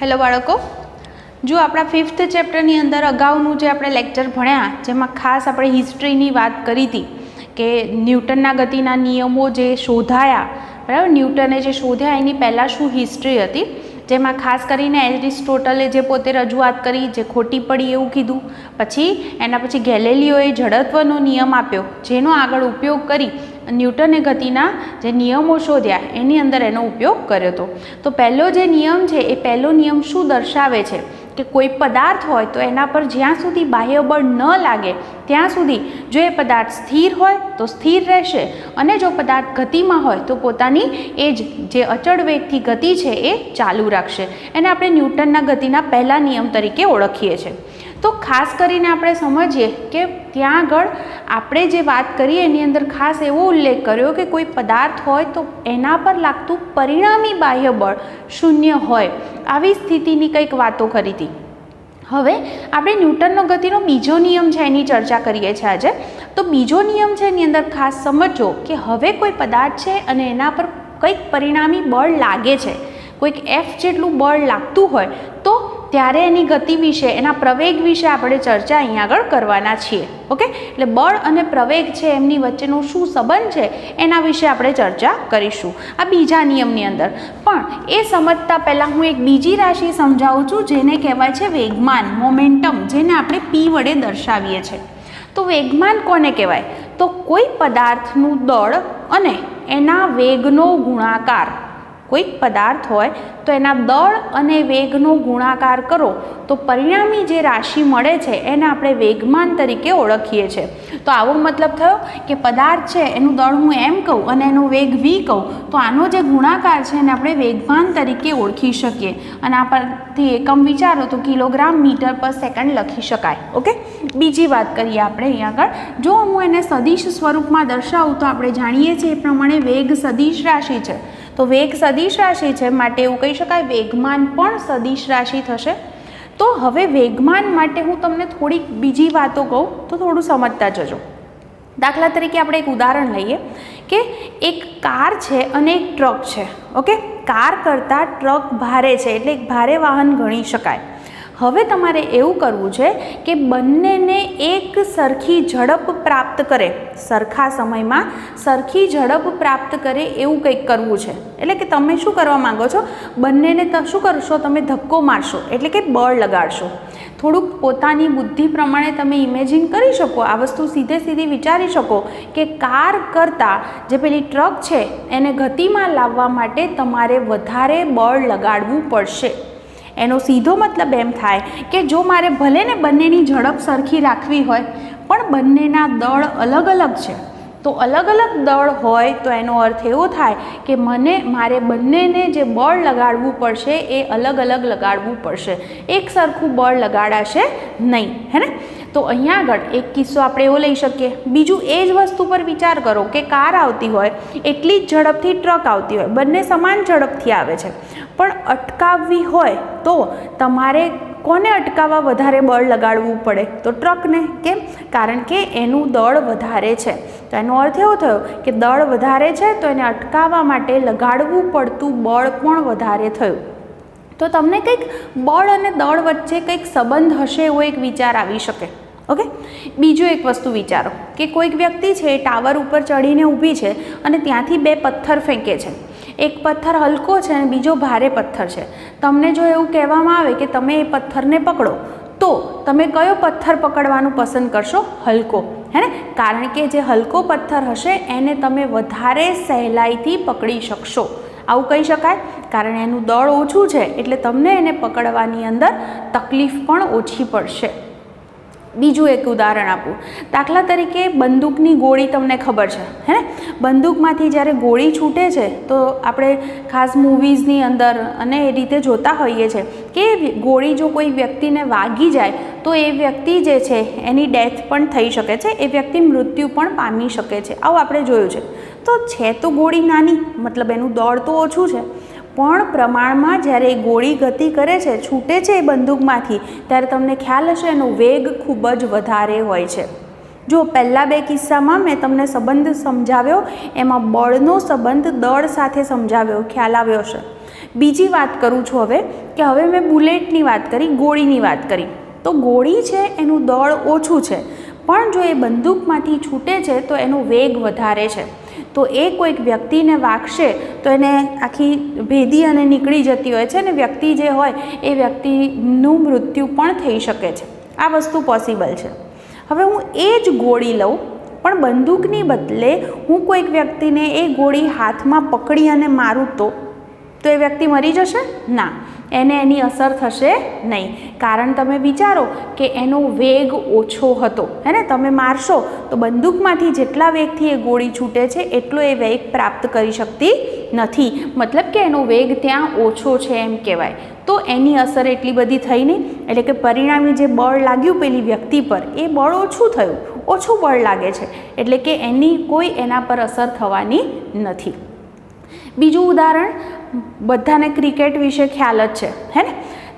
Hello બાળકો, જો આપણા 5th ચેપ્ટરની અંદર અગાઉનું જે આપણે લેક્ચર ભણ્યા જેમાં ખાસ આપણે હિસ્ટ્રીની વાત કરી હતી કે ન્યૂટનના ગતિના નિયમો જે શોધાયા, બરાબર, ન્યૂટને જે શોધ્યા એની પહેલાં શું હિસ્ટ્રી હતી, જેમાં ખાસ કરીને એરિસ્ટોટલે જે પોતે રજૂઆત કરી જે ખોટી પડી એવું કીધું, પછી એના પછી ગેલેલિયોએ જડત્વનો નિયમ આપ્યો જેનો આગળ ઉપયોગ કરી ન્યૂટને ગતિના જે નિયમો શોધ્યા એની અંદર એનો ઉપયોગ કર્યો હતો. તો પહેલો જે નિયમ છે એ પહેલો નિયમ શું દર્શાવે છે કે કોઈ પદાર્થ હોય તો એના પર જ્યાં સુધી બાહ્ય બળ ન લાગે ત્યાં સુધી જો એ પદાર્થ સ્થિર હોય તો સ્થિર રહેશે, અને જો પદાર્થ ગતિમાં હોય તો પોતાની એ જ જે અચળ વેગથી ગતિ છે એ ચાલુ રાખશે. એને આપણે ન્યૂટનના ગતિના પહેલા નિયમ તરીકે ઓળખીએ છીએ. તો ખાસ કરીને આપણે સમજીએ કે ત્યાં આગળ આપણે જે વાત કરીએ એની અંદર ખાસ એવો ઉલ્લેખ કર્યો કે કોઈ પદાર્થ હોય તો એના પર લાગતું પરિણામી બાહ્ય બળ શૂન્ય હોય, આવી સ્થિતિની કંઈક વાતો કરી હતી. હવે આપણે ન્યૂટનનો ગતિનો બીજો નિયમ છે એની ચર્ચા કરીએ છીએ આજે. તો બીજો નિયમ છે એની અંદર ખાસ સમજો કે હવે કોઈ પદાર્થ છે અને એના પર કંઈક પરિણામી બળ લાગે છે, કોઈક F જેટલું બળ લાગતું હોય તો ત્યારે એની ગતિ વિશે, એના પ્રવેગ વિશે આપણે ચર્ચા અહીંયા આગળ કરવાના છીએ. ઓકે, એટલે બળ અને પ્રવેગ છે એમની વચ્ચેનો શું સંબંધ છે એના વિશે આપણે ચર્ચા કરીશું આ બીજા નિયમની અંદર. પણ એ સમજતા પહેલાં હું એક બીજી રાશિ સમજાવું છું જેને કહેવાય છે વેગમાન, મોમેન્ટમ, જેને આપણે P વડે દર્શાવીએ છીએ. તો વેગમાન કોને કહેવાય? તો કોઈ પદાર્થનું દળ અને એના વેગનો ગુણાકાર. કોઈક પદાર્થ હોય તો એના દળ અને વેગનો ગુણાકાર કરો તો પરિણામી જે રાશિ મળે છે એને આપણે વેગમાન તરીકે ઓળખીએ છીએ. તો આવો મતલબ થયો કે પદાર્થ છે એનું દળ હું એમ કહું અને એનો વેગ v કહું તો આનો જે ગુણાકાર છે એને આપણે વેગમાન તરીકે ઓળખી શકીએ, અને આ પરથી એકમ વિચારો તો કિલોગ્રામ મીટર પર સેકન્ડ લખી શકાય. ઓકે, બીજી વાત કરીએ આપણે અહીંયા આગળ. જો હું એને સદિશ સ્વરૂપમાં દર્શાવું તો આપણે જાણીએ છીએ એ પ્રમાણે વેગ સદિશ રાશિ છે. તો વેગ સદિશ રાશિ છે માટે એવું કહી શકાય વેગમાન પણ સદિશ રાશિ થશે. તો હવે વેગમાન માટે હું તમને થોડીક બીજી વાતો કહું તો થોડું સમજતા જજો. દાખલા તરીકે આપણે એક ઉદાહરણ લઈએ કે એક કાર છે અને એક ટ્રક છે. ઓકે, કાર કરતાં ટ્રક ભારે છે એટલે એક ભારે વાહન ગણી શકાય. હવે તમારે એવું કરવું છે કે બંનેને એક સરખી ઝડપ પ્રાપ્ત કરે, સરખા સમયમાં સરખી ઝડપ પ્રાપ્ત કરે એવું કંઈક કરવું છે. એટલે કે તમે શું કરવા માંગો છો, બંનેને શું કરશો, તમે ધક્કો મારશો એટલે કે બળ લગાડશો. થોડુંક પોતાની બુદ્ધિ પ્રમાણે તમે ઇમેજિન કરી શકો, આ વસ્તુ સીધી વિચારી શકો કે કાર કરતાં જે પેલી ટ્રક છે એને ગતિમાં લાવવા માટે તમારે વધારે બળ લગાડવું પડશે. એનો સીધો મતલબ એમ થાય કે જો મારે ભલે ને બંનેની ઝડપ સરખી રાખવી હોય પણ બંનેના દળ અલગ અલગ છે, તો અલગ અલગ દળ હોય તો એનો અર્થ એવો થાય કે મારે બંનેને જે બળ લગાડવું પડશે એ અલગ અલગ લગાડવું પડશે, એક સરખું બળ લગાડાશે નહીં, હે ને? તો અહીંયા આગળ એક કિસ્સો આપણે એવો લઈ શકીએ. બીજું એ જ વસ્તુ પર વિચાર કરો કે કાર આવતી હોય એટલી જ ઝડપથી ટ્રક આવતી હોય, બંને સમાન ઝડપથી આવે છે, પણ અટકાવવી હોય તો તમારે કોને અટકાવવા વધારે બળ લગાડવું પડે? તો ટ્રકને. કેમ? કારણ કે એનું દળ વધારે છે. તો એનો અર્થ એવો થયો કે દળ વધારે છે તો એને અટકાવવા માટે લગાડવું પડતું બળ પણ વધારે થયું. તો તમને કંઈક બળ અને દળ વચ્ચે કંઈક સંબંધ હશે એવો એક વિચાર આવી શકે. ઓકે, બીજું એક વસ્તુ વિચારો કે કોઈક વ્યક્તિ છે એ ટાવર ઉપર ચડીને ઊભી છે અને ત્યાંથી બે પથ્થર ફેંકે છે. એક પથ્થર હલકો છે અને બીજો ભારે પથ્થર છે. તમને જો એવું કહેવામાં આવે કે તમે એ પથ્થરને પકડો તો તમે કયો પથ્થર પકડવાનું પસંદ કરશો? હલકો, હે ને? કારણ કે જે હલકો પથ્થર હશે એને તમે વધારે સહેલાઈથી પકડી શકશો. આવું કહી શકાય, કારણ એનું દળ ઓછું છે એટલે તમને એને પકડવાની અંદર તકલીફ પણ ઓછી પડશે. બીજું એક ઉદાહરણ આપું. દાખલા તરીકે બંદૂકની ગોળી તમને ખબર છે, હે ને? બંદૂકમાંથી જ્યારે ગોળી છૂટે છે તો આપણે ખાસ મૂવીઝની અંદર અને એ રીતે જોતા હોઈએ છીએ કે ગોળી જો કોઈ વ્યક્તિને વાગી જાય તો એ વ્યક્તિ જે છે એની ડેથ પણ થઈ શકે છે, એ વ્યક્તિ મૃત્યુ પણ પામી શકે છે. આવું આપણે જોયું છે. તો છે તો ગોળી નાની, મતલબ એનું દળ તો ઓછું છે, પણ પ્રમાણમાં જ્યારે એ ગોળી ગતિ કરે છે, છૂટે છે એ બંદૂકમાંથી, ત્યારે તમને ખ્યાલ હશે એનો વેગ ખૂબ જ વધારે હોય છે. જો પહેલાં બે કિસ્સામાં મેં તમને સંબંધ સમજાવ્યો, એમાં બળનો સંબંધ દળ સાથે સમજાવ્યો, ખ્યાલ આવ્યો હશે. બીજી વાત કરું છું હવે કે હવે મેં બુલેટની વાત કરી, ગોળીની વાત કરી. તો ગોળી છે એનું દળ ઓછું છે, પણ જો એ બંદૂકમાંથી છૂટે છે તો એનો વેગ વધારે છે. તો એ કોઈક વ્યક્તિને વાગશે તો એને આખી ભેદી અને નીકળી જતી હોય છે, અને વ્યક્તિ જે હોય એ વ્યક્તિનું મૃત્યુ પણ થઈ શકે છે. આ વસ્તુ પોસિબલ છે. હવે હું એ જ ગોળી લઉં, પણ બંદૂકની બદલે હું કોઈક વ્યક્તિને એ ગોળી હાથમાં પકડી અને મારું તો એ વ્યક્તિ મરી જશે? ના, એને એની અસર થશે નહીં. કારણ તમે વિચારો કે એનો વેગ ઓછો હતો, હે ને. તમે મારશો તો બંદૂકમાંથી જેટલા વેગથી એ ગોળી છૂટે છે એટલો એ વેગ પ્રાપ્ત કરી શકતી નથી. મતલબ કે એનો વેગ ત્યાં ઓછો છે એમ કહેવાય. તો એની અસર એટલી બધી થઈ નહીં. એટલે કે પરિણામી જે બળ લાગ્યું પેલી વ્યક્તિ પર એ બળ ઓછું થયું, ઓછું બળ લાગે છે, એટલે કે એની કોઈ એના પર અસર થવાની નથી. બીજું ઉદાહરણ, બધાને ક્રિકેટ વિશે ખ્યાલ જ છે, હે ને.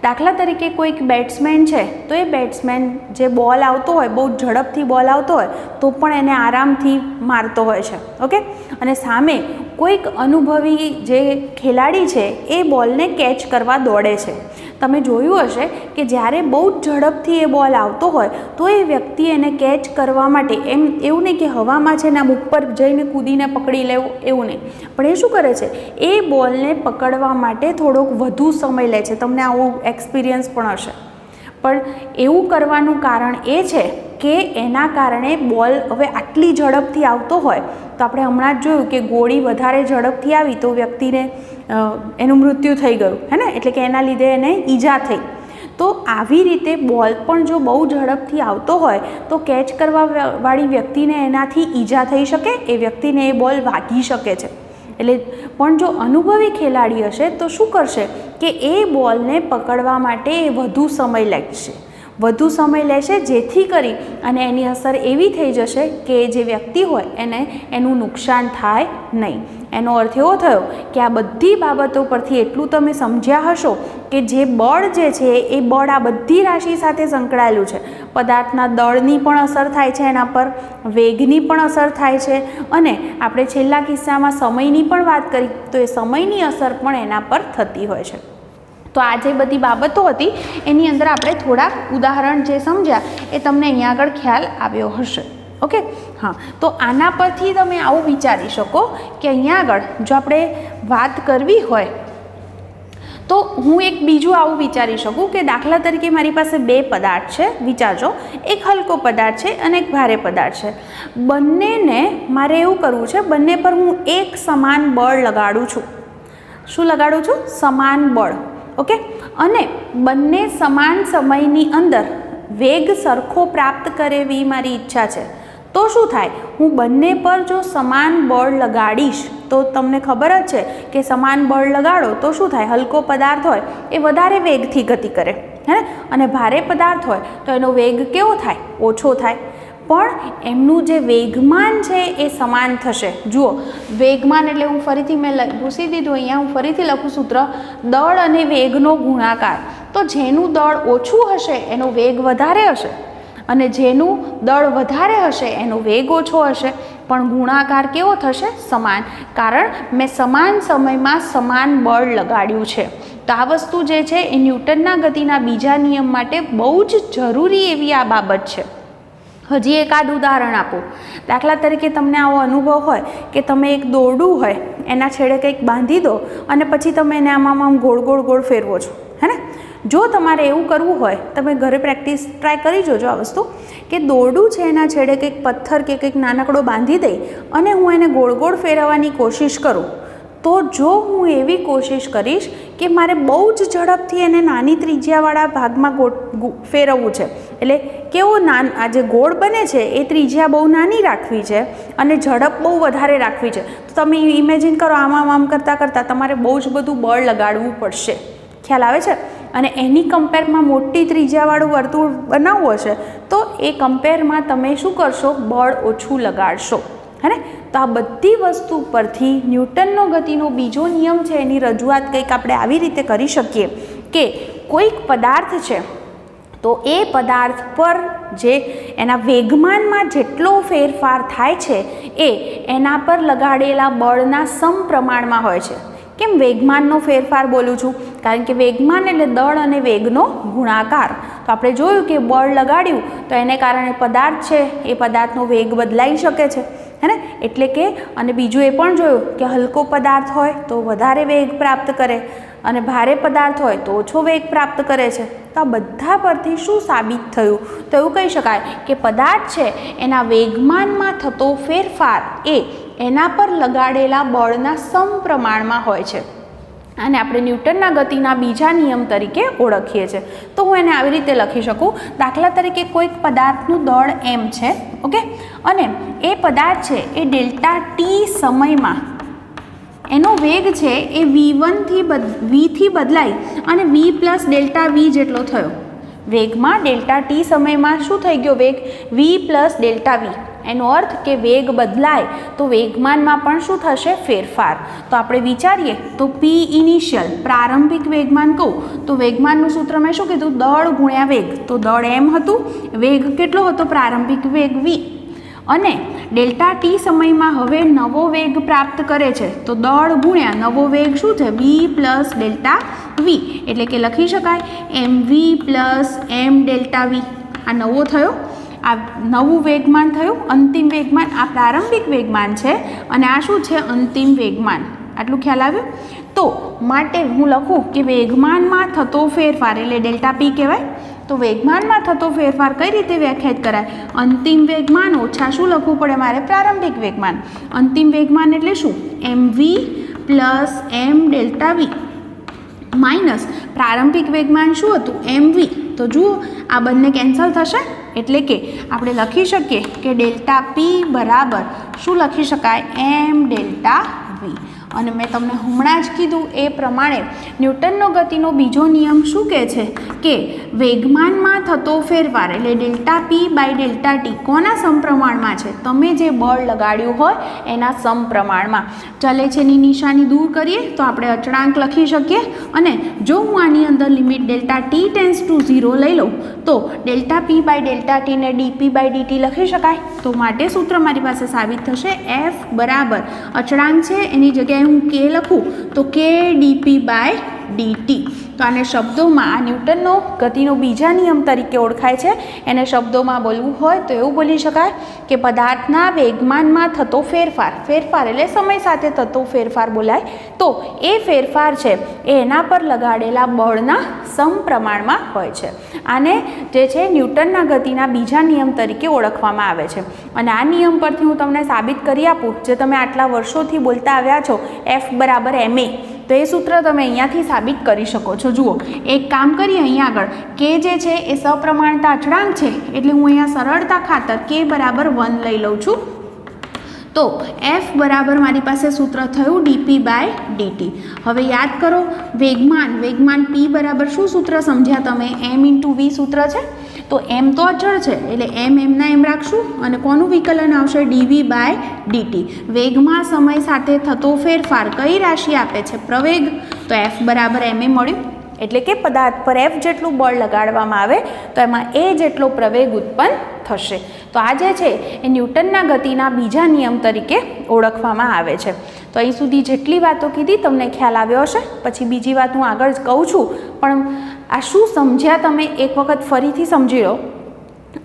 દાખલા તરીકે કોઈક બેટ્સમેન છે, તો એ બેટ્સમેન જે બોલ આવતો હોય, બહુ ઝડપથી બોલ આવતો હોય તો પણ એને આરામથી મારતો હોય છે, ઓકે. અને સામે કોઈક અનુભવી જે ખેલાડી છે એ બોલને કેચ કરવા દોડે છે. તમે જોયું હશે કે જ્યારે બહુ જ ઝડપથી એ બોલ આવતો હોય તો એ વ્યક્તિ એને કેચ કરવા માટે એવું નહીં કે હવામાં છે ને આમ ઉપર જઈને કૂદીને પકડી લેવું, એવું નહીં, પણ એ શું કરે છે, એ બોલને પકડવા માટે થોડોક વધુ સમય લે છે. તમને આવું એક્સપિરિયન્સ પણ હશે. પણ એવું કરવાનું કારણ એ છે કે એના કારણે બોલ હવે આટલી ઝડપથી આવતો હોય તો આપણે હમણાં જ જોયું કે ગોળી વધારે ઝડપથી આવી તો વ્યક્તિને એનું મૃત્યુ થઈ ગયું, હે ને. એટલે કે એના લીધે એને ઈજા થઈ. તો આવી રીતે બોલ પણ જો બહુ ઝડપથી આવતો હોય તો કેચ કરવાવાળી વ્યક્તિને એનાથી ઈજા થઈ શકે, એ વ્યક્તિને એ બોલ વાગી શકે છે. એટલે પણ જો અનુભવી ખેલાડી હશે તો શું કરશે કે એ બોલને પકડવા માટે એ વધુ સમય લેશે, જેથી કરી અને એની અસર એવી થઈ જશે કે જે વ્યક્તિ હોય એને એનું નુકસાન થાય નહીં. એનો અર્થ એવો થયો કે આ બધી બાબતો પરથી એટલું તમે સમજ્યા હશો કે જે બળ જે છે એ બળ આ બધી રાશિ સાથે સંકળાયેલું છે. પદાર્થના દળની પણ અસર થાય છે એના પર, વેગની પણ અસર થાય છે, અને આપણે છેલ્લા કિસ્સામાં સમયની પણ વાત કરી તો એ સમયની અસર પણ એના પર થતી હોય છે. તો આ જે બધી બાબતો હતી એની અંદર આપણે થોડાક ઉદાહરણ જે સમજ્યા એ તમને અહીંયા આગળ ખ્યાલ આવ્યો હશે, ઓકે. હા, તો આના પરથી તમે આવું વિચારી શકો કે અહીંયા આગળ જો આપણે વાત કરવી હોય તો હું એક બીજું આવું વિચારી શકું કે દાખલા તરીકે મારી પાસે બે પદાર્થ છે, વિચારજો. એક હલકો પદાર્થ છે અને એક ભારે પદાર્થ છે. બંનેને મારે એવું કરવું છે, બંને પર હું એક સમાન બળ લગાડું છું. શું લગાડું છું? સમાન બળ, ઓકે. અને બંને સમાન સમયની અંદર વેગ સરખો પ્રાપ્ત કરે એવી મારી ઈચ્છા છે. તો શું થાય, હું બંને પર જો સમાન બળ લગાડીશ તો તમને ખબર જ છે કે સમાન બળ લગાડો તો શું થાય, હલકો પદાર્થ હોય એ વધારે વેગથી ગતિ કરે, હે ને. અને ભારે પદાર્થ હોય તો એનો વેગ કેવો થાય, ઓછો થાય. પણ એમનું જે વેગમાન છે એ સમાન થશે. જુઓ, વેગમાન એટલે હું ફરીથી મેં ભૂસી દીધું અહીંયા, હું ફરીથી લખું સૂત્ર, દળ અને વેગનો ગુણાકાર. તો જેનું દળ ઓછું હશે એનો વેગ વધારે હશે, અને જેનું દળ વધારે હશે એનો વેગ ઓછો હશે, પણ ગુણાકાર કેવો થશે, સમાન. કારણ મેં સમાન સમયમાં સમાન બળ લગાડ્યું છે. તો આ વસ્તુ જે છે એ ન્યૂટનના ગતિના બીજા નિયમ માટે બહુ જ જરૂરી એવી આ બાબત છે. હજી એકાદ ઉદાહરણ આપું. દાખલા તરીકે તમને આવો અનુભવ હોય કે તમે એક દોરડું હોય એના છેડે કંઈક બાંધી દો અને પછી તમે એને આમ ગોળ ગોળ ગોળ ફેરવો છો, હે ને. જો તમારે એવું કરવું હોય, તમે ઘરે પ્રેક્ટિસ ટ્રાય કરી જોજો આ વસ્તુ, કે દોરડું છે એના છેડે કંઈક પથ્થર કે કંઈક નાનકડો બાંધી દઈ અને હું એને ગોળ ગોળ ફેરવવાની કોશિશ કરું, તો જો હું એવી કોશિશ કરીશ કે મારે બહુ જ ઝડપથી એને નાની ત્રિજ્યાવાળા ભાગમાં ફેરવવું છે, એટલે કેવો આ જે ગોળ બને છે એ ત્રિજ્યા બહુ નાની રાખવી છે અને ઝડપ બહુ વધારે રાખવી છે, તો તમે ઇમેજિન કરો આમ કરતાં કરતાં તમારે બહુ જ બધું બળ લગાડવું પડશે. ખ્યાલ આવે છે? અને એની કમ્પેરમાં મોટી ત્રિજ્યાવાળું વર્તુળ બનાવવું હશે તો એ કમ્પેરમાં તમે શું કરશો, બળ ઓછું લગાડશો, હે ને. તો આ બધી વસ્તુ પરથી ન્યૂટનનો ગતિનો બીજો નિયમ છે એની રજૂઆત કંઈક આપણે આવી રીતે કરી શકીએ કે કોઈક પદાર્થ છે તો એ પદાર્થ પર જે એના વેગમાનમાં જેટલો ફેરફાર થાય છે એ એના પર લગાડેલા બળના સમપ્રમાણમાં હોય છે. કેમ વેગમાનનો ફેરફાર બોલું છું? કારણ કે વેગમાન એટલે દળ અને વેગનો ગુણાકાર. તો આપણે જોયું કે બળ લગાડ્યું તો એને કારણે પદાર્થ છે એ પદાર્થનો વેગ બદલાઈ શકે છે, હે ને? એટલે કે અને બીજું એ પણ જોયું કે હલકો પદાર્થ હોય તો વધારે વેગ પ્રાપ્ત કરે અને ભારે પદાર્થ હોય તો ઓછો વેગ પ્રાપ્ત કરે છે. તો આ બધા પરથી શું સાબિત થયું? તો એવું કહી શકાય કે પદાર્થ છે એના વેગમાનમાં થતો ફેરફાર એ એના પર લગાડેલા બળના સમપ્રમાણમાં હોય છે. અને આપણે ન્યૂટનના ગતિના બીજા નિયમ તરીકે ઓળખીએ છીએ. તો હું એને આવી રીતે લખી શકું. દાખલા તરીકે કોઈક પદાર્થનું દળ m છે, ઓકે, અને એ પદાર્થ છે એ ડેલ્ટા ટી સમયમાં એનો વેગ છે એ v થી બદલાઈ અને v પ્લસ ડેલ્ટા v જેટલો થયો. વેગમાં ડેલ્ટા ટી સમયમાં શું થઈ ગયો? વેગ v પ્લસ ડેલ્ટા v. એનો અર્થ કે વેગ બદલાય તો વેગમાનમાં પણ શું થશે? ફેરફાર. તો આપણે વિચારીએ તો p ઇનિશિયલ પ્રારંભિક વેગમાન કહું તો વેગમાનનું સૂત્ર મેં શું કીધું? દળ ગુણ્યા વેગ. તો દળ m હતું, વેગ કેટલો હતો? પ્રારંભિક વેગ v. અને ડેલ્ટા ટી સમયમાં હવે નવો વેગ પ્રાપ્ત કરે છે તો દળ ગુણ્યા નવો વેગ શું છે? v plus delta v. એટલે કે લખી શકાય mv plus m delta v. આ નવો થયો, આ નવું વેગમાન થયું, અંતિમ વેગમાન. આ પ્રારંભિક વેગમાન છે અને આ શું છે? અંતિમ વેગમાન. આટલું ખ્યાલ આવ્યો? તો માટે હું લખું કે વેગમાનમાં થતો ફેરફાર એટલે ડેલ્ટા પી કહેવાય. તો વેગમાનમાં થતો ફેરફાર કઈ રીતે વ્યાખ્યાયિત કરાય? અંતિમ વેગમાન ઓછા શું લખવું પડે મારે? પ્રારંભિક વેગમાન. અંતિમ વેગમાન એટલે શું? mv plus m delta v minus પ્રારંભિક વેગમાન શું હતું? mv. તો જુઓ આ બંને કેન્સલ થશે એટલે કે આપણે લખી શકીએ કે ડેલ્ટા પી બરાબર શું લખી શકાય? m delta v. અને મેં તમને હમણાં જ કીધું એ પ્રમાણે ન્યૂટનનો ગતિનો બીજો નિયમ શું કહે છે કે વેગમાનમાં થતો ફેરફાર એટલે delta P by delta T કોના સમપ્રમાણમાં છે? તમે જે બળ લગાડ્યું હોય એના સમપ્રમાણમાં. ચલે છેની નિશાની દૂર કરીએ તો આપણે અચળાંક લખી શકીએ. અને જો હું આની અંદર limit delta t tends to 0 લઈ લઉં તો ડેલ્ટા પી બાય ડેલ્ટા ટીને ડીપી બાય ડીટી લખી શકાય. તો માટે સૂત્ર મારી પાસે સાબિત થશે f બરાબર અચળાંક છે એની જગ્યાએ હું k લખું તો k ડીપી બાય ડીટી. તો આને શબ્દોમાં આ ન્યૂટનનો ગતિનો બીજા નિયમ તરીકે ઓળખાય છે. એને શબ્દોમાં બોલવું હોય તો એવું બોલી શકાય કે પદાર્થના વેગમાનમાં થતો ફેરફાર, ફેરફાર એટલે સમય સાથે થતો ફેરફાર બોલાય. તો એ ફેરફાર છે એ એના પર લગાડેલા બળના સમપ્રમાણમાં હોય છે. આને જે છે ન્યૂટનના ગતિના બીજા નિયમ તરીકે ઓળખવામાં આવે છે. અને આ નિયમ પરથી હું તમને સાબિત કરી આપું જે તમે આટલા વર્ષોથી બોલતા આવ્યા છો f બરાબર ma. તો એ સૂત્ર તમે અહીંયાથી સાબિત કરી શકો છો. જુઓ એક કામ કરીએ, અહીંયા આગળ કે જે છે એ સપ્રમાણતા અચળાંક છે એટલે હું અહીંયા સરળતા ખાતર k બરાબર 1 લઈ લઉં છું. તો f બરાબર મારી પાસે સૂત્ર થયું ડીપી બાય ડીટી. હવે યાદ કરો વેગમાન p બરાબર શું સૂત્ર સમજ્યા તમે? m ઇન્ટુ v સૂત્ર છે. તો m તો અચળ છે એટલે એમના એમ રાખશું અને કોનું વિકલન આવશે? ડીવી બાય ડીટી. વેગમાં સમય સાથે થતો ફેરફાર કઈ રાશિ આપે છે? પ્રવેગ. તો f બરાબર ma મળ્યું. એટલે કે પદાર્થ પર f જેટલું બળ લગાડવામાં આવે તો એમાં a જેટલો પ્રવેગ ઉત્પન્ન થશે. તો આ જે છે એ ન્યૂટનના ગતિના બીજા નિયમ તરીકે ઓળખવામાં આવે છે. તો અહીં સુધી જેટલી વાતો કીધી તમને ખ્યાલ આવ્યો હશે. પછી બીજી વાત હું આગળ જ કહું છું, પણ આ શું સમજ્યા તમે એક વખત ફરીથી સમજી લો.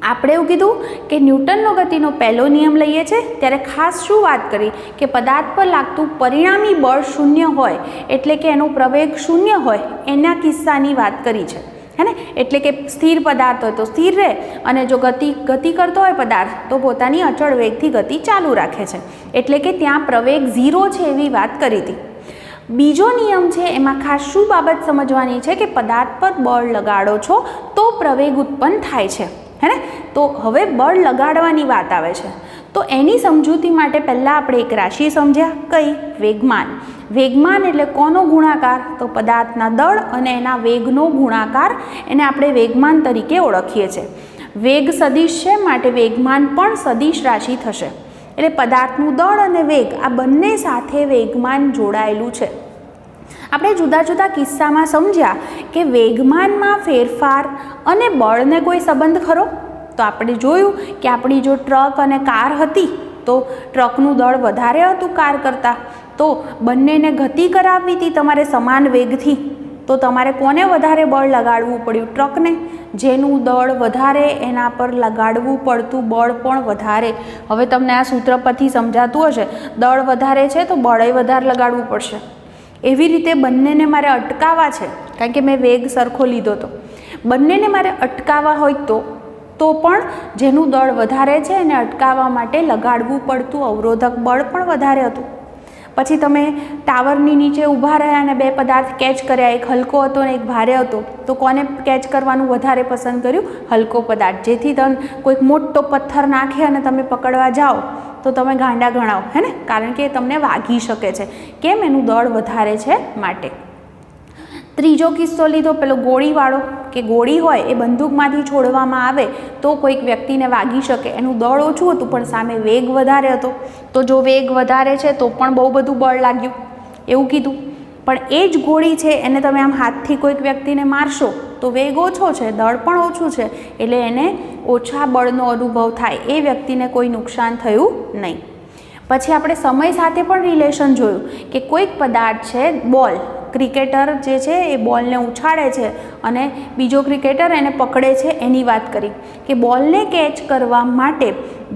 આપણે એવું કીધું કે ન્યૂટનનો ગતિનો પહેલો નિયમ લઈએ છીએ ત્યારે ખાસ શું વાત કરી કે પદાર્થ પર લાગતું પરિણામી બળ શૂન્ય હોય એટલે કે એનો પ્રવેગ શૂન્ય હોય એના કિસ્સાની વાત કરી છે, હે ને? એટલે કે સ્થિર પદાર્થ હોય તો સ્થિર રહે અને જો ગતિ કરતો હોય પદાર્થ તો પોતાની અચળ વેગથી ગતિ ચાલુ રાખે છે. એટલે કે ત્યાં પ્રવેગ 0 છે એવી વાત કરી હતી. બીજો નિયમ છે એમાં ખાસ શું બાબત સમજવાની છે કે પદાર્થ પર બળ લગાડો છો તો પ્રવેગ ઉત્પન્ન થાય છે, હે ને? તો હવે બળ લગાડવાની વાત આવે છે. તો એની સમજૂતી માટે પહેલાં આપણે એક રાશિ સમજ્યા. કઈ? વેગમાન. વેગમાન એટલે કોનો ગુણાકાર? તો પદાર્થના દળ અને એના વેગનો ગુણાકાર. એને આપણે વેગમાન તરીકે ઓળખીએ છીએ. વેગ સદિશ છે માટે વેગમાન પણ સદિશ રાશિ થશે. એટલે પદાર્થનું દળ અને વેગ આ બંને સાથે વેગમાન જોડાયેલું છે. આપણે જુદા જુદા કિસ્સામાં સમજ્યા કે વેગમાનમાં ફેરફાર અને બળને કોઈ સંબંધ ખરો? તો આપણે જોયું કે આપણી જો ટ્રક અને કાર હતી તો ટ્રકનું દળ વધારે હતું કાર કરતાં, તો બંનેને ગતિ કરાવવી હતી તમારે સમાન વેગથી, તો તમારે કોને વધારે બળ લગાડવું પડ્યું? ટ્રકને. જેનું દળ વધારે એના પર લગાડવું પડતું બળ પણ વધારે. હવે તમને આ સૂત્ર પરથી સમજાતું હશે, દળ વધારે છે તો બળે વધારે લગાડવું પડશે. એવી રીતે બંનેને મારે અટકાવવા છે, કારણ કે મેં વેગ સરખો લીધો હતો, બંનેને મારે અટકાવવા હોય તો પણ જેનું દળ વધારે છે એને અટકાવવા માટે લગાડવું પડતું અવરોધક બળ પણ વધારે હતું. પછી તમે ટાવરની નીચે ઊભા રહ્યા અને બે પદાર્થ કેચ કર્યા, એક હલકો હતો અને એક ભારે હતો, તો કોને કેચ કરવાનું વધારે પસંદ કર્યું? હલકો પદાર્થ. જેથી તમે કોઈક મોટો પથ્થર નાખે અને તમે પકડવા જાઓ તો તમે ગાંડા ગણાવો, હે ને, કારણ કે તમને વાગી શકે છે. કેમ? એનું દળ વધારે છે માટે. ત્રીજો કિસ્સો લીધો પેલો ગોળીવાળો, કે ગોળી હોય એ બંદૂકમાંથી છોડવામાં આવે તો કોઈક વ્યક્તિને વાગી શકે, એનું દળ ઓછું હતું પણ સામે વેગ વધારે હતો, તો જો વેગ વધારે છે તો પણ બહુ બધું બળ લાગ્યું એવું કીધું. પણ એ જ ગોળી છે એને તમે આમ હાથથી કોઈક વ્યક્તિને મારશો તો વેગ ઓછો છે, દળ પણ ઓછું છે, એટલે એને ઓછા બળનો અનુભવ થાય, એ વ્યક્તિને કોઈ નુકસાન થયું નહીં. પછી આપણે સમય સાથે પણ રિલેશન જોયું કે કોઈક પદાર્થ છે, બોલ, ક્રિકેટર જે છે એ બોલને ઉછાળે છે અને બીજો ક્રિકેટર એને પકડે છે, એની વાત કરી કે બોલને કેચ કરવા માટે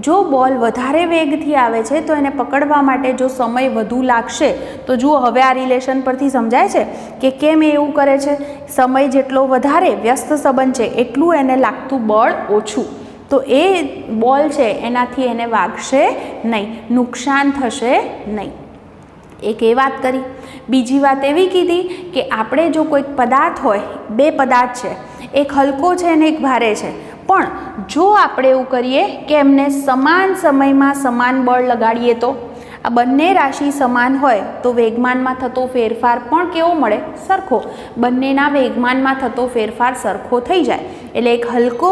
જો બોલ વધારે વેગથી આવે છે તો એને પકડવા માટે જો સમય વધુ લાગશે, તો જુઓ હવે આ રિલેશન પરથી સમજાય છે કે કેમ એ એવું કરે છે. સમય જેટલો વધારે વ્યસ્ત સંબંધ છે એટલું એને લાગતું બળ ઓછું, તો એ બોલ છે એનાથી એને વાગશે નહીં, નુકસાન થશે નહીં. એક એ વાત કરી. બીજી વાત એવી કીધી કે આપણે જો કોઈક પદાર્થ હોય, બે પદાર્થ છે, એક હલકો છે અને એક ભારે છે, પણ જો આપણે એવું કરીએ કે એમને સમાન સમયમાં સમાન બળ લગાડીએ તો આ બંને રાશિ સમાન હોય તો વેગમાનમાં થતો ફેરફાર પણ કેવો મળે? સરખો. બંનેના વેગમાનમાં થતો ફેરફાર સરખો થઈ જાય. એટલે એક હલકો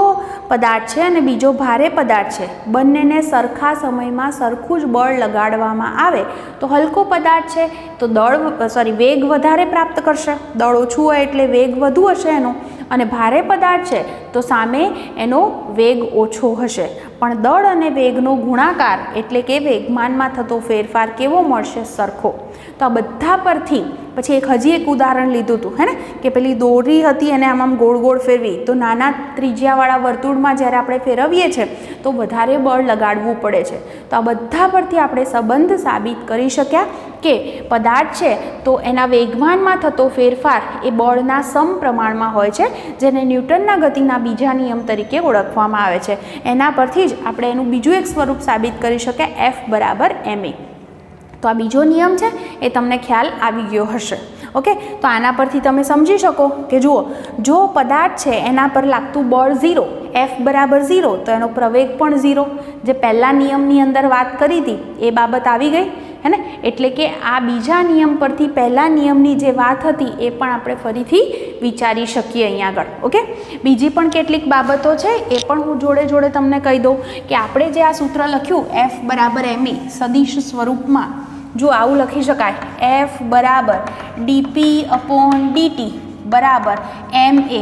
પદાર્થ છે અને બીજો ભારે પદાર્થ છે, બંનેને સરખા સમયમાં સરખું જ બળ લગાડવામાં આવે તો હલકો પદાર્થ છે તો વેગ વધારે પ્રાપ્ત કરશે, દળ ઓછું હોય એટલે વેગ વધુ હશે એનો, અને ભારે પદાર્થ છે તો સામે એનો વેગ ઓછો હશે. પણ દળ અને વેગનો ગુણાકાર એટલે કે વેગમાનમાં થતો ફેરફાર કેવો મળશે? સરખો. તો આ બધા પરથી પછી હજી એક ઉદાહરણ લીધું હતું, હે ને, કે પેલી દોરી હતી અને આમ ગોળ ગોળ ફેરવી, તો નાના ત્રિજ્યાવાળા વર્તુળમાં જ્યારે આપણે ફેરવીએ છીએ તો વધારે બળ લગાડવું પડે છે. તો આ બધા પરથી આપણે સંબંધ સાબિત કરી શક્યા કે પદાર્થ છે તો એના વેગમાનમાં થતો ફેરફાર એ બળના સમપ્રમાણમાં હોય છે, જેને ન્યૂટનના ગતિના બીજા નિયમ તરીકે ઓળખવામાં આવે છે. એના પરથી જ આપણે એનું બીજું એક સ્વરૂપ સાબિત કરી શકીએ, F = ma. તો આ બીજો નિયમ છે એ તમને ખ્યાલ આવી ગયો હશે. ઓકે, તો આના પરથી તમે સમજી શકો કે જુઓ, જો પદાર્થ છે એના પર લાગતું બળ 0, F = 0, તો એનો પ્રવેગ પણ 0. જે પહેલા નિયમની અંદર વાત કરી હતી એ બાબત આવી ગઈ, હે ને. એટલે કે આ બીજા નિયમ પરથી પહેલા નિયમની જે વાત હતી એ પણ આપણે ફરીથી વિચારી શકીએ અહીંયા આગળ. ઓકે, બીજી પણ કેટલીક બાબતો છે એ પણ હું જોડે જોડે તમને કહી દઉં કે આપણે જે આ સૂત્ર લખ્યું F = ma સદિશ સ્વરૂપમાં, જો આવું લખી શકાય, F = dp/dt = ma.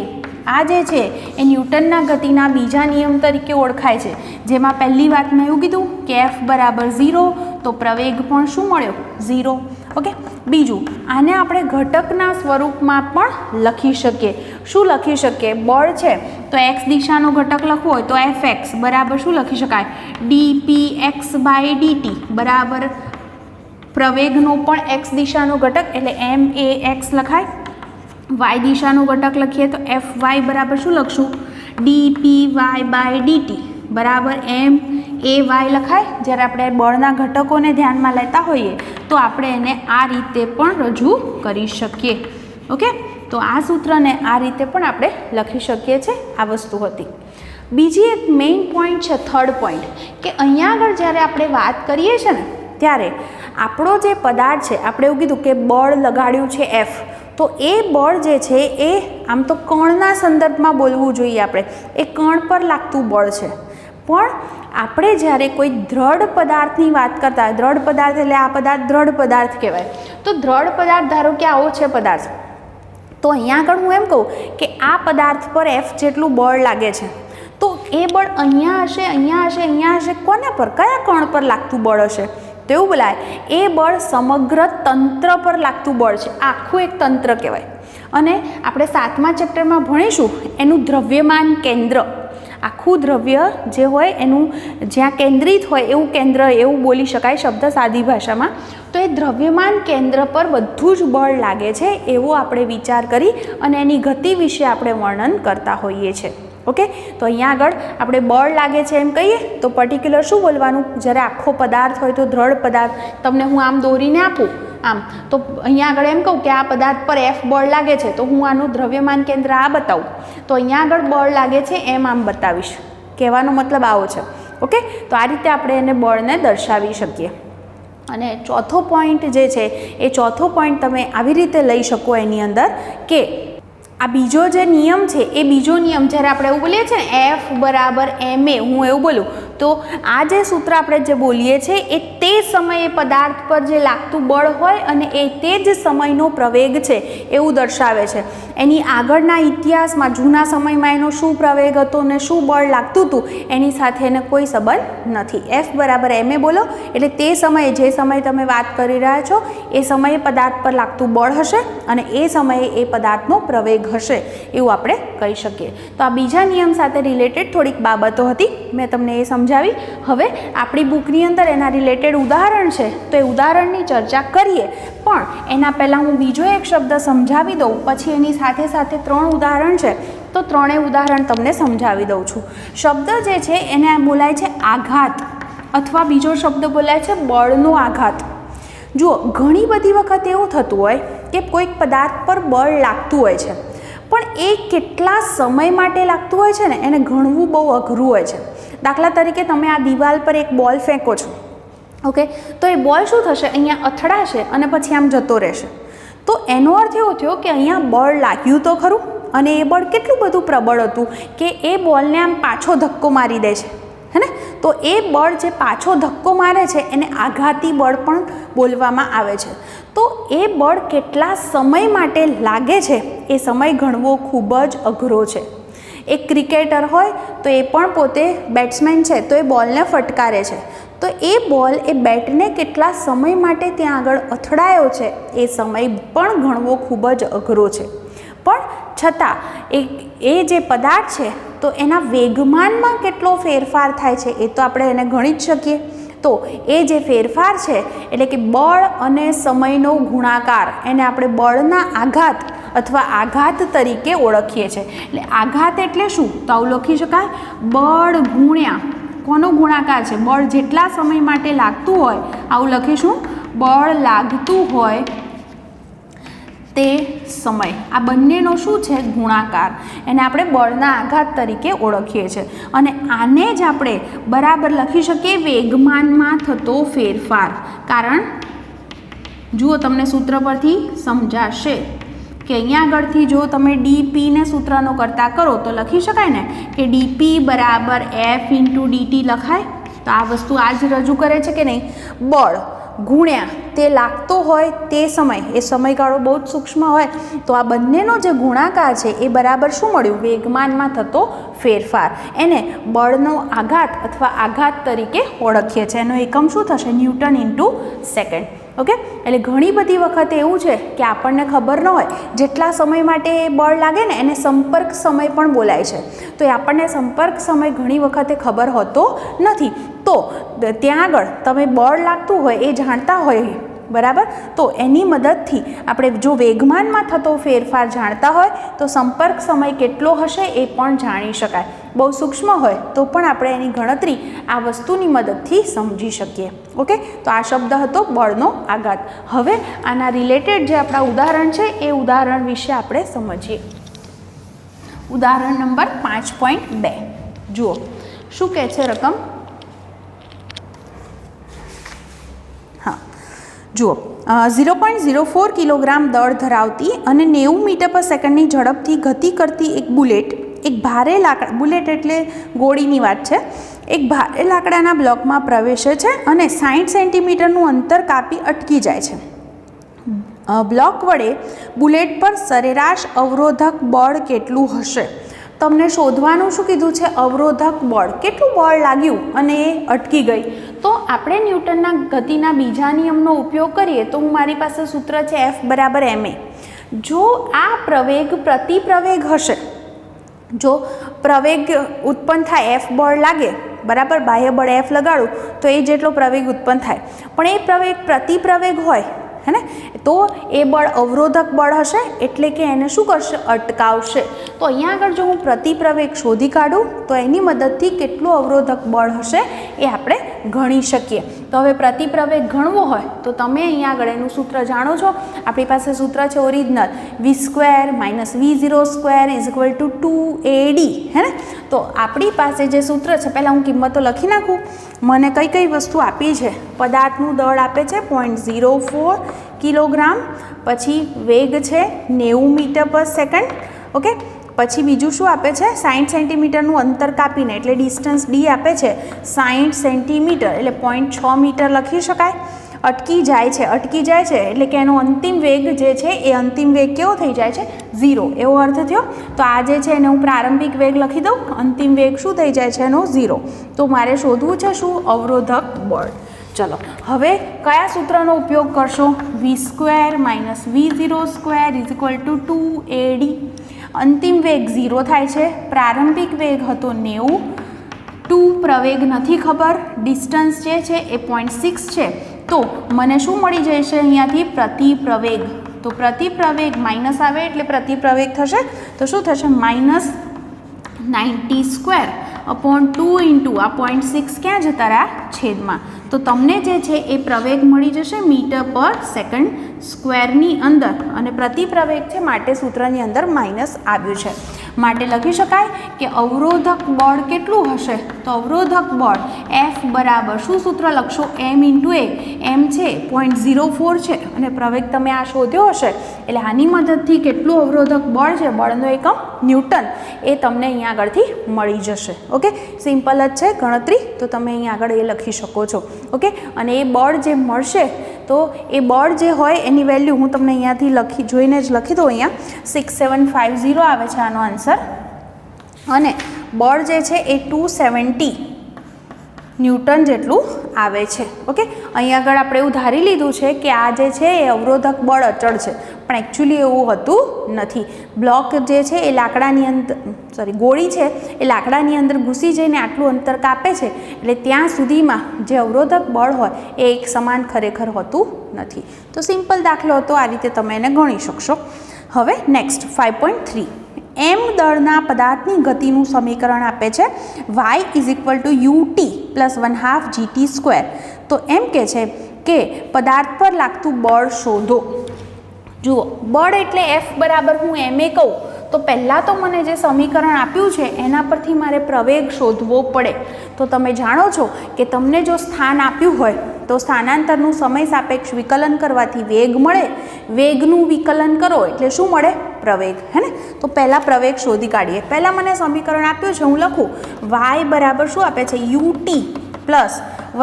આ જે છે એ ન્યૂટનના ગતિના બીજા નિયમ તરીકે ઓળખાય છે, જેમાં પહેલી વાત મેં એવું કીધું કે F = 0, તો પ્રવેગ પણ શું મળ્યો? 0. ઓકે, બીજું, આને આપણે ઘટકના સ્વરૂપમાં પણ લખી શકીએ. શું લખી શકીએ? બળ છે તો x દિશાનો ઘટક લખવો હોય તો Fx બરાબર શું લખી શકાય? dpx/dt બરાબર પ્રવેગનો પણ x દિશાનો ઘટક એટલે max લખાય. y દિશાનો ઘટક લખીએ તો Fy બરાબર શું લખશું? dpy/dt બરાબર may લખાય. જ્યારે આપણે બળના ઘટકોને ધ્યાનમાં લેતા હોઈએ તો આપણે એને આ રીતે પણ રજૂ કરી શકીએ. ઓકે, તો આ સૂત્રને આ રીતે પણ આપણે લખી શકીએ છીએ. આ વસ્તુ હતી. બીજી એક મેઇન પોઈન્ટ છે, થર્ડ પોઈન્ટ, કે અહીંયા આગળ જ્યારે આપણે વાત કરીએ છીએ ને ત્યારે આપણો જે પદાર્થ છે, આપણે એવું કીધું કે બળ લગાડ્યું છે F, તો એ બળ જે છે એ આમ તો કણના સંદર્ભમાં બોલવું જોઈએ આપણે, એ કણ પર લાગતું બળ છે. પણ આપણે જ્યારે કોઈ દ્રઢ પદાર્થની વાત કરતા, દ્રઢ પદાર્થ એટલે આ પદાર્થ દ્રઢ પદાર્થ કહેવાય, તો દ્રઢ પદાર્થ ધારો કે આવો છે પદાર્થ, તો અહીંયા આગળ હું એમ કહું કે આ પદાર્થ પર F જેટલું બળ લાગે છે, તો એ બળ અહીંયા હશે, અહીંયા હશે, અહીંયા હશે, કોના પર, કયા કણ પર લાગતું બળ હશે? તો એવું બોલાય એ બળ સમગ્ર તંત્ર પર લાગતું બળ છે, આખું એક તંત્ર કહેવાય. અને આપણે 7મા ચેપ્ટરમાં ભણીશું એનું દ્રવ્યમાન કેન્દ્ર, આખું દ્રવ્ય જે હોય એનું જ્યાં કેન્દ્રિત હોય એવું કેન્દ્ર એવું બોલી શકાય શબ્દ સાદી ભાષામાં. તો એ દ્રવ્યમાન કેન્દ્ર પર બધું જ બળ લાગે છે એવો આપણે વિચાર કરી અને એની ગતિ વિશે આપણે વર્ણન કરતા હોઈએ છીએ. ઓકે, તો અહીંયા આગળ આપણે બળ લાગે છે એમ કહીએ તો પર્ટિક્યુલર શું બોલવાનું? જ્યારે આખો પદાર્થ હોય તો દ્રઢ પદાર્થ, તમને હું આમ દોરીને આપું આમ, તો અહીંયા આગળ એમ કહું કે આ પદાર્થ પર F બળ લાગે છે, તો હું આનું દ્રવ્યમાન કેન્દ્ર આ બતાવું, તો અહીંયા આગળ બળ લાગે છે એમ આમ બતાવીશ. કહેવાનો મતલબ આવો છે. ઓકે, તો આ રીતે આપણે એને બળને દર્શાવી શકીએ. અને ચોથો પોઈન્ટ જે છે એ ચોથો પોઈન્ટ તમે આવી રીતે લઈ શકો એની અંદર કે આ બીજો જે નિયમ છે એ બીજો નિયમ જ્યારે આપણે એવું બોલીએ છીએ ને F બરાબર ma, હું એવું બોલું તો આ જે સૂત્ર આપણે જે બોલીએ છીએ એ તે સમયે પદાર્થ પર જે લાગતું બળ હોય અને એ તે જ સમયનો પ્રવેગ છે એવું દર્શાવે છે. એની આગળના ઇતિહાસમાં જૂના સમયમાં એનો શું પ્રવેગ હતો ને શું બળ લાગતું હતું એની સાથે એને કોઈ સંબંધ નથી. F બરાબર ma બોલો એટલે તે સમયે જે સમયે તમે વાત કરી રહ્યા છો એ સમયે પદાર્થ પર લાગતું બળ હશે અને એ સમયે એ પદાર્થનો પ્રવેગ હશે એવું આપણે કહી શકીએ. તો આ બીજા નિયમ સાથે રિલેટેડ થોડીક બાબતો હતી, મેં તમને એ સમજાવી. હવે આપણી બુકની અંદર એના રિલેટેડ ઉદાહરણ છે તો એ ઉદાહરણની ચર્ચા કરીએ, પણ એના પહેલાં હું બીજો એક શબ્દ સમજાવી દઉં, પછી એની સાથે સાથે 3 ઉદાહરણ છે તો 3 ઉદાહરણ તમને સમજાવી દઉં છું. શબ્દ જે છે એને બોલાય છે આઘાત, અથવા બીજો શબ્દ બોલાય છે બળનો આઘાત. જુઓ, ઘણી બધી વખત એવું થતું હોય કે કોઈક પદાર્થ પર બળ લાગતું હોય છે, પણ એ કેટલા સમય માટે લાગતું હોય છે ને એને ગણવું બહુ અઘરું હોય છે. દાખલા તરીકે તમે આ દિવાલ પર એક બોલ ફેંકો છો, ઓકે, તો એ બોલ શું થશે? અહીંયા અથડાશે અને પછી આમ જતો રહેશે. તો એનો અર્થ એવો થયો કે અહીંયા બળ લાગ્યું તો ખરું, અને એ બળ કેટલું બધું પ્રબળ હતું કે એ બોલને આમ પાછો ધક્કો મારી દે છે, હે ને? તો એ બળ જે પાછો ધક્કો મારે છે એને આઘાતી બળ પણ બોલવામાં આવે છે. તો એ બળ કેટલા સમય માટે લાગે છે એ સમય ગણવો ખૂબ જ અઘરો છે. એક ક્રિકેટર હોય તો એ પણ પોતે બેટ્સમેન છે તો એ બોલને ફટકારે છે, તો એ બોલ એ બેટને કેટલા સમય માટે ત્યાં આગળ અથડાયો છે એ સમય પણ ગણવો ખૂબ જ અઘરો છે. પણ છતાં એ જે પદાર્થ છે તો એના વેગમાનમાં કેટલો ફેરફાર થાય છે એ તો આપણે એને ગણી જ શકીએ. તો એ જે ફેરફાર છે એટલે કે બળ અને સમયનો ગુણાકાર એને આપણે બળના આઘાત અથવા આઘાત તરીકે ઓળખીએ છીએ. એટલે આઘાત એટલે શું? તો આવું લખી શકાય, બળ ગુણ્યા કોનો ગુણાકાર છે? બળ જેટલા સમય માટે લાગતું હોય આવું લખીશું, બળ લાગતું હોય તે સમય. આ બંનેનો શું છે? ગુણાકાર. એને આપણે બળના આઘાત તરીકે ઓળખીએ છીએ. અને આને જ આપણે બરાબર લખી શકીએ વેગમાનમાં થતો ફેરફાર. કારણ જુઓ, તમને સૂત્ર પરથી સમજાશે કે અહીંયા આગળથી જો તમે ડીપીને સૂત્રનો કરતા કરો તો લખી શકાય ને કે ડીપી બરાબર F × dt લખાય. તો આ વસ્તુ આ જ રજૂ કરે છે કે નહીં? બળ ગુણ્યા તે લાગતો હોય તે સમય, એ સમયગાળો બહુ જ સૂક્ષ્મ હોય, તો આ બંનેનો જે ગુણાકાર છે એ બરાબર શું મળ્યું? વેગમાનમાં થતો ફેરફાર. એને બળનો આઘાત અથવા આઘાત તરીકે ઓળખીએ છીએ. એનો એકમ શું થશે? Newton × second. ઓકે, એટલે ઘણી બધી વખત એવું છે કે આપણને ખબર ન હોય જેટલા સમય માટે એ બળ લાગે ને એને સંપર્ક સમય પણ બોલાય છે. તો એ આપણને સંપર્ક સમય ઘણી વખતે ખબર હોતો નથી. તો ત્યાં આગળ તમે બળ લાગતું હોય એ જાણતા હોય, બરાબર, તો એની મદદથી આપણે જો વેગમાનમાં થતો ફેરફાર જાણતા હોય તો સંપર્ક સમય કેટલો હશે એ પણ જાણી શકાય. બહુ સૂક્ષ્મ હોય તો પણ આપણે એની ગણતરી આ વસ્તુની મદદથી સમજી શકીએ. ઓકે, તો આ શબ્દ હતો બળનો આઘાત. હવે આના રિલેટેડ જે આપણા ઉદાહરણ છે એ ઉદાહરણ વિશે આપણે સમજીએ. ઉદાહરણ નંબર 5.2 જુઓ શું કહે છે રકમ. જુઓ, 0.04 કિલોગ્રામ દળ ધરાવતી અને 90 મીટર પર સેકન્ડની ઝડપથી ગતિ કરતી એક બુલેટ એક ભારે લાકડા, બુલેટ એટલે ગોળીની વાત છે, એક ભારે લાકડાના બ્લોકમાં પ્રવેશે છે અને 60 સેન્ટીમીટરનું અંતર કાપી અટકી જાય છે. બ્લોક વડે બુલેટ પર સરેરાશ અવરોધક બળ કેટલું હશે? તમને શોધવાનું શું કીધું છે? અવરોધક બળ. કેટલું બળ લાગ્યું અને એ અટકી ગઈ. તો આપણે ન્યૂટનના ગતિના બીજા નિયમનો ઉપયોગ કરીએ તો મારી પાસે સૂત્ર છે F બરાબર ma. જો આ પ્રવેગ પ્રતિપ્રવેગ હશે, જો પ્રવેગ ઉત્પન્ન થાય, F બળ લાગે, બરાબર, બાહ્ય બળ F લગાડું તો એ જેટલો પ્રવેગ ઉત્પન્ન થાય, પણ એ પ્રવેગ પ્રતિપ્રવેગ હોય, હે ને, તો એ બળ અવરોધક બળ હશે, એટલે કે એને શું કરશે? અટકાવશે. તો અહીંયા આગળ જો હું પ્રતિપ્રવેગ શોધી કાઢું તો એની મદદથી કેટલું અવરોધક બળ હશે એ આપણે ગણી શકીએ. તો હવે પ્રતિપ્રવેગ ગણવો હોય તો તમે અહીંયા આગળ એનું સૂત્ર જાણો છો. આપણી પાસે સૂત્ર છે ઓરિજિનલ v² - v0² = 2ad, હે ને. તો આપણી પાસે જે સૂત્ર છે, પહેલાં હું કિંમતો લખી નાખું. મને કઈ કઈ વસ્તુ આપી છે? પદાર્થનું દળ આપે છે 0.04 કિલોગ્રામ, પછી વેગ છે 90 મીટર પર સેકન્ડ, ઓકે. પછી બીજું શું આપે છે? 60 સેન્ટીમીટરનું અંતર કાપીને, એટલે ડિસ્ટન્સ d આપે છે 60 સેન્ટીમીટર, એટલે 0.6 મીટર લખી શકાય. અટકી જાય છે એટલે કે એનો અંતિમ વેગ જે છે એ અંતિમ વેગ કેવો થઈ જાય છે? 0, એવો અર્થ થયો. તો આ જે છે એને હું પ્રારંભિક વેગ લખી દઉં, અંતિમ વેગ શું થઈ જાય છે એનો? 0. તો મારે શોધવું છે શું? અવરોધક બળ. ચલો હવે કયા સૂત્રનો ઉપયોગ કરશો? v² - v0² = 2ad. અંતિમ વેગ 0 થાય છે, પ્રારંભિક વેગ હતો 90, 2 પ્રવેગ નથી ખબર, ડિસ્ટન્સ જે છે એ 0.6 છે. તો મને શું મળી જશે અહીંયાથી? પ્રતિપ્રવેગ. તો પ્રતિપ્રવેગ માઇનસ આવે એટલે પ્રતિપ્રવેગ થશે, તો શું થશે? -90²/2 × આ 0.6 ક્યાં જતા રહ્યા? છેદમાં. તો તમને જે છે એ પ્રવેગ મળી જશે મીટર પર સેકન્ડ સ્ક્વેરની અંદર, અને પ્રતિપ્રવેગ છે માટે સૂત્રની અંદર માઇનસ આવ્યું છે. માટે લખી શકાય કે અવરોધક બળ કેટલું હશે? તો અવરોધક બળ F બરાબર શું સૂત્ર લખશો? m × a. m છે 0.04 છે અને પ્રવેગ તમે આ શોધ્યો હશે, એટલે આની મદદથી કેટલું અવરોધક બળ છે, બળનો એકમ ન્યૂટન, એ તમને અહીંયા આગળથી મળી જશે. ઓકે, સિમ્પલ જ છે ગણતરી, તો તમે અહીંયા આગળ એ લખી શકો છો. ઓકે, અને એ બળ જે મળશે તો એ બળ જે હોય એની વેલ્યુ હું તમને અહીંયાથી જોઈને જ લખી દઉં. અહીંયા 6750 આવે છે આનો આન્સર, અને બળ જે છે એ 270 ન્યૂટન જેટલું આવે છે. ઓકે, અહીં આગળ આપણે એવું ધારી લીધું છે કે આ જે છે એ અવરોધક બળ અચળ છે, પણ એકચ્યુઅલી એવું હોતું નથી. બ્લોક જે છે એ લાકડાની અંદર, ગોળી છે એ લાકડાની અંદર ઘૂસી જઈને આટલું અંતર કાપે છે, એટલે ત્યાં સુધીમાં જે અવરોધક બળ હોય એ એક સમાન ખરેખર હોતું નથી. તો સિમ્પલ દાખલો હતો, આ રીતે તમે એને ગણી શકશો. હવે નેક્સ્ટ 5.3, m દળના પદાર્થની ગતિનું સમીકરણ આપે છે y = ut + 1/2 gt². તો એમ કે છે કે પદાર્થ પર લાગતું બળ શોધો. જુઓ, બળ એટલે F બરાબર હું ma કહું તો પહેલાં તો મને જે સમીકરણ આપ્યું છે એના પરથી મારે પ્રવેગ શોધવો પડે. તો તમે જાણો છો કે તમને જો સ્થાન આપ્યું હોય તો સ્થાનાંતરનું સમય સાપેક્ષ વિકલન કરવાથી વેગ મળે, વેગનું વિકલન કરો એટલે શું મળે? પ્રવેગ, હે ને. તો પહેલાં પ્રવેગ શોધી કાઢીએ. પહેલાં મને સમીકરણ આપ્યું છે, હું લખું y બરાબર શું આપે છે? ut +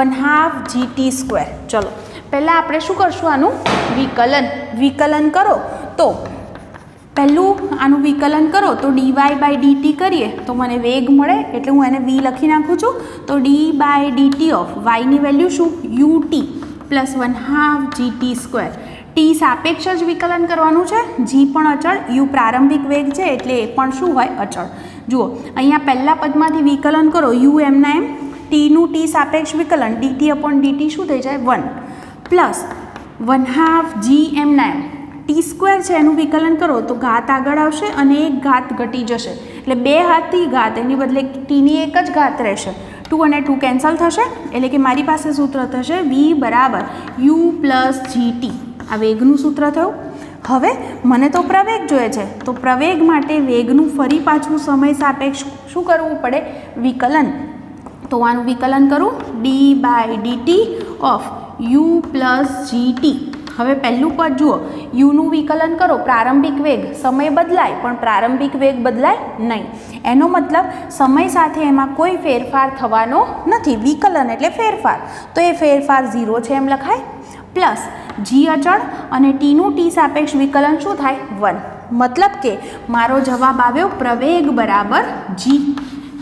1/2 gt². ચલો પહેલાં આપણે શું કરશું? આનું વિકલન કરો. તો પહેલું આનું વિકલન કરો તો dy/dt કરીએ તો મને વેગ મળે, એટલે હું એને v લખી નાખું છું. તો d/dt ઓફ y ની વેલ્યુ શું? ut + 1/2 gt². t સાપેક્ષ જ વિકલન કરવાનું છે, g પણ અચળ, u પ્રારંભિક વેગ છે એટલે એ પણ શું હોય? અચળ. જુઓ અહીંયા પહેલા પદમાંથી વિકલન કરો, u એમના એમ, tનું t સાપેક્ષ વિકલન dt/dt શું થઈ જાય? 1 + 1/2 g એમના એમ, t² છે એનું વિકલન કરો તો ઘાત આગળ આવશે અને એક ઘાત ઘટી જશે, એટલે 2 હાથથી ઘાત, એની બદલે tની એક જ ઘાત રહેશે. 2 અને 2 કેન્સલ થશે, એટલે કે મારી પાસે સૂત્ર થશે v = u + gt. આ વેગનું સૂત્ર થયું. હવે મને તો પ્રવેગ જોઈએ છે, તો પ્રવેગ માટે વેગનું ફરી પાછું સમય સાપેક્ષ શું કરવું પડે? વિકલન. તો આનું વિકલન કરું d/dt ઓફ u + gt. હવે પહેલું પદ જુઓ, યુનું વિકલન કરો, પ્રારંભિક વેગ, સમય બદલાય પણ પ્રારંભિક વેગ બદલાય નહીં. એનો મતલબ સમય સાથે એમાં કોઈ ફેરફાર થવાનો નથી. વિકલન એટલે ફેરફાર, તો એ ફેરફાર 0 છે એમ લખાય. પ્લસ g અચળ અને tનું t સાપેક્ષ વિકલન શું થાય? 1. मतलब કે મારો જવાબ આવ્યો પ્રવેગ બરાબર g,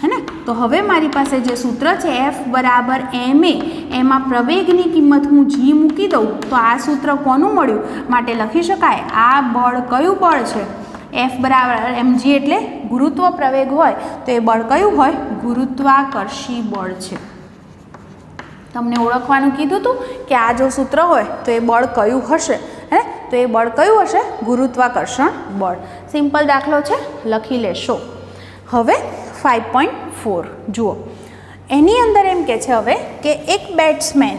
હે ને? તો હવે મારી પાસે જે સૂત્ર છે F બરાબર ma, એમાં પ્રવેગની કિંમત હું g મૂકી દઉં તો આ સૂત્ર કોનું મળ્યું? માટે લખી શકાય આ બળ કયું બળ છે? F બરાબર mg એટલે ગુરુત્વ પ્રવેગ હોય તો એ બળ કયું હોય? ગુરુત્વાકર્ષી બળ છે. તમને ઓળખવાનું કીધું હતું કે આ જો સૂત્ર હોય તો એ બળ કયું હશે, હે? તો એ બળ કયું હશે? ગુરુત્વાકર્ષણ બળ. સિમ્પલ દાખલો છે, લખી લેશો. હવે 5.4 જુઓ, એની અંદર એમ કે છે હવે કે એક બેટ્સમેન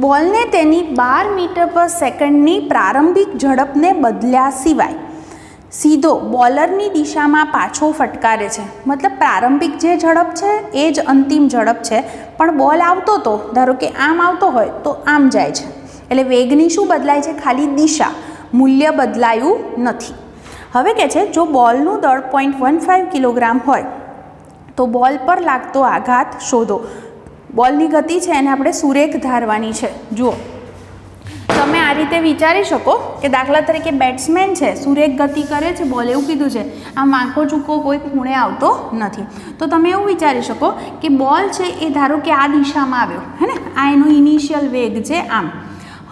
બોલને તેની 12 મીટર પર સેકન્ડની પ્રારંભિક ઝડપને બદલ્યા સિવાય સીધો બોલરની દિશામાં પાછો ફટકારે છે. મતલબ પ્રારંભિક જે ઝડપ છે એ જ અંતિમ ઝડપ છે, પણ બોલ આવતો તો ધારો કે આમ આવતો હોય તો આમ જાય છે, એટલે વેગની શું બદલાય છે? ખાલી દિશા, મૂલ્ય બદલાયું નથી. હવે કે છે જો બોલનું દળ 0.15 કિલોગ્રામ હોય તો બોલ પર લાગતો આઘાત શોધો. બોલની ગતિ છે એને આપણે સુરેખ ધારવાની છે. જુઓ, તમે આ રીતે વિચારી શકો કે દાખલા તરીકે બેટ્સમેન છે, સુરેખ ગતિ કરે છે બોલ, એવું કીધું છે, આ વાંકો ચૂકો કોઈ ખૂણે આવતો નથી. તો તમે એવું વિચારી શકો કે બોલ છે એ ધારો કે આ દિશામાં આવ્યો, હે ને? આ એનો ઇનિશિયલ વેગ છે આમ.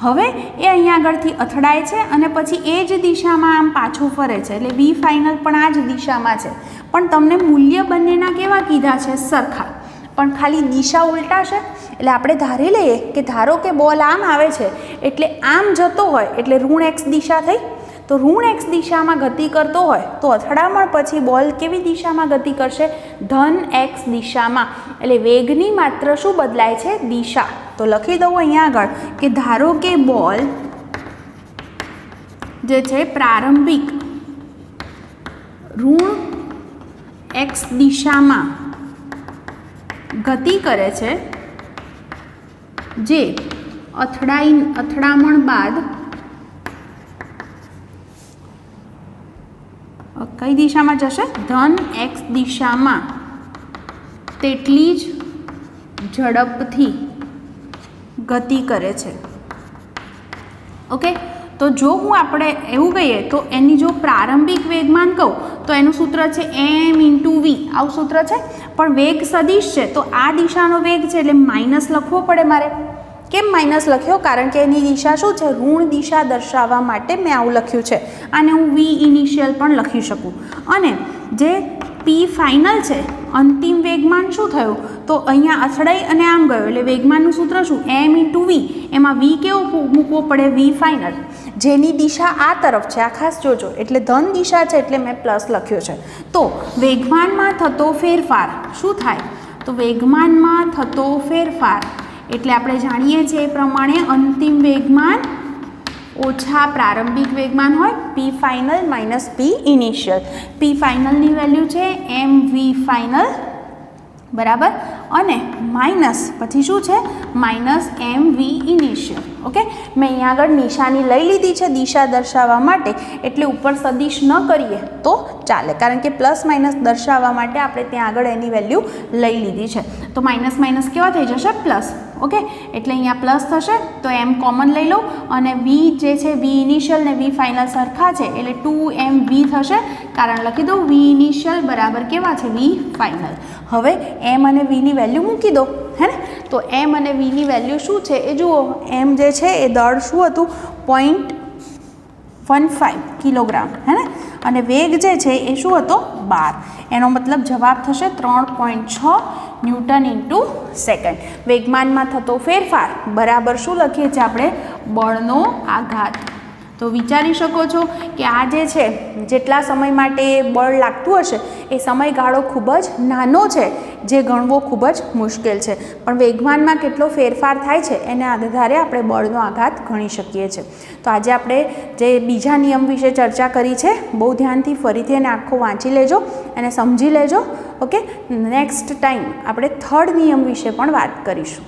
હવે એ અહીંયા આગળથી અથડાય છે અને પછી એ જ દિશામાં આમ પાછું ફરે છે, એટલે વી ફાઇનલ પણ આ જ દિશામાં છે. પણ તમને મૂલ્ય બંનેના કેવા કીધા છે? સરખા, પણ ખાલી દિશા ઉલટાશે. એટલે આપણે ધારી લઈએ કે ધારો કે બોલ આમ આવે છે એટલે આમ જતો હોય એટલે ઋણ x દિશા થઈ. તો ઋણ x દિશામાં ગતિ કરતો હોય તો અથડામણ પછી બોલ કેવી દિશામાં ગતિ કરશે? ધન x દિશામાં. એટલે વેગની માત્ર શું બદલાય છે? દિશા. તો લખી દઉં અહીંયા આગળ કે ધારો કે બોલ જે છે પ્રારંભિક ઋણ x દિશામાં ગતિ કરે છે, જે અથડામણ બાદ કઈ દિશામાં જશે? ધન x દિશામાં તેટલી જ ઝડપથી ગતિ કરે છે. ઓકે, તો જો હું આપણે એવું કહીએ તો એની જો પ્રારંભિક વેગમાન કહું તો એનું સૂત્ર છે m × v, આવું સૂત્ર છે. પણ વેગ સદિશ છે તો આ દિશાનો વેગ છે એટલે માઇનસ લખવો પડે મારે. કેમ માઇનસ લખ્યો? કારણ કે એની દિશા શું છે? ઋણ દિશા દર્શાવવા માટે મેં આવું લખ્યું છે. આને હું v ઇનિશિયલ પણ લખી શકું. અને જે p ફાઇનલ છે, અંતિમ વેગમાન શું થયું? તો અહીંયા અથડાઈ અને આમ ગયો એટલે વેગમાનનું સૂત્ર શું? m × v. એમાં v કેવો મૂકવો પડે? v final. જેની દિશા આ તરફ છે, આ ખાસ જોજો, એટલે ધન દિશા છે એટલે મેં પ્લસ લખ્યો છે. તો વેગમાનમાં થતો ફેરફાર શું થાય? તો વેગમાનમાં થતો ફેરફાર એટલે આપણે જાણીએ છીએ એ પ્રમાણે અંતિમ વેગમાન ઓછા પ્રારંભિક વેગમાન હોય, p final minus p initial. p ફાઇનલની વેલ્યુ છે mv ફાઇનલ, બરાબર, અને માઇનસ પછી શું છે? Minus mv initial. ઓકે, મેં અહીંયા આગળ નિશાની લઈ લીધી છે દિશા દર્શાવવા માટે, એટલે ઉપર સદિશ ન કરીએ તો ચાલે, કારણ કે પ્લસ માઇનસ દર્શાવવા માટે આપણે ત્યાં આગળ એની વેલ્યુ લઈ લીધી છે. તો માઇનસ માઇનસ કેવા થઈ જશે? પ્લસ. ઓકે, એટલે અહીંયા પ્લસ થશે તો m કોમન લઈ લો અને v જે છે v ઇનિશિયલ ને v ફાઇનલ સરખા છે એટલે 2mv થશે. કારણ લખી દો v ઇનિશિયલ બરાબર કેવા છે? v final. હવે m અને v ની વેલ્યુ મૂકી દો, હે ને? તો m અને v ની વેલ્યુ શું છે એ જુઓ. m જે છે એ દળ શું હતું? 0.15 કિલોગ્રામ, હે ને? અને વેગ જે છે એ શું હતો? 12. એનો મતલબ જવાબ થશે 3.6 ન્યૂટન × સેકન્ડ. વેગમાનમાં થતો ફેરફાર બરાબર શું લખીએ છીએ આપણે? બળનો આઘાત. તો વિચારી શકો છો કે આ જે છે જેટલા સમય માટે બળ લાગતું હશે એ સમયગાળો ખૂબ જ નાનો છે, જે ગણવો ખૂબ જ મુશ્કેલ છે. પણ વેગમાનમાં કેટલો ફેરફાર થાય છે એના આધારે આપણે બળનો આઘાત ગણી શકીએ છીએ. તો આજે આપણે જે બીજા નિયમ વિશે ચર્ચા કરી છે, બહુ ધ્યાનથી ફરીથી એને આખો વાંચી લેજો અને સમજી લેજો. ઓકે, નેક્સ્ટ ટાઈમ આપણે થર્ડ નિયમ વિશે પણ વાત કરીશું.